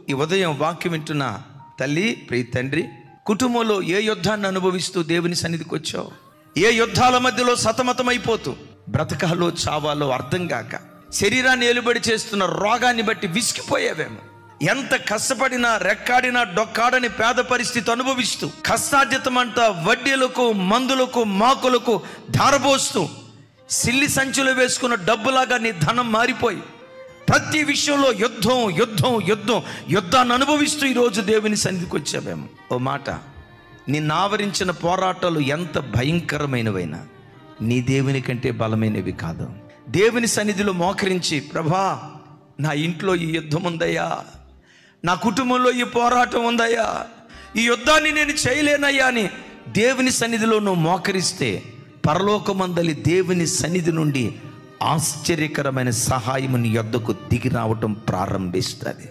ఈ ఉదయం వాక్యం వింటున్న తల్లి, ప్రియ తండ్రి, కుటుంబంలో ఏ యుద్ధాన్ని అనుభవిస్తూ దేవుని సన్నిధికి వచ్చావు? ఏ యుద్ధాల మధ్యలో సతమతమైపోతూ బ్రతకాలో చావాలో అర్థం కాక శరీరాన్ని ఏలుబడి చేస్తున్న రోగాన్ని బట్టి విసిగిపోయేవేమో. ఎంత కష్టపడినా రెక్కాడినా డొక్కాడని పేద పరిస్థితి అనుభవిస్తూ కష్టార్జితమంతా వడ్డీలకు, మందులకు, మాకులకు ధారపోస్తూ సిల్లి సంచులు వేసుకున్న డబ్బులాగా నీ ధనం మారిపోయి ప్రతి విషయంలో యుద్ధం యుద్ధం యుద్ధం యుద్ధాన్ని అనుభవిస్తూ ఈరోజు దేవుని సన్నిధికి వచ్చావేమో. ఓ మాట, నిన్ను ఆవరించిన పోరాటాలు ఎంత భయంకరమైనవైనా నీ దేవుని కంటే బలమైనవి కాదు. దేవుని సన్నిధిలో మోకరించి, ప్రభా నా ఇంట్లో ఈ యుద్ధం ఉందయ్యా, నా కుటుంబంలో ఈ పోరాటం ఉందయ్యా, ఈ యుద్ధాన్ని నేను చేయలేనయ్యా అని దేవుని సన్నిధిలో నువ్వు మోకరిస్తే పరలోకమందలి దేవుని సన్నిధి నుండి ఆశ్చర్యకరమైన సహాయము నీ యొద్దకు దిగి రావటం ప్రారంభిస్తుంది.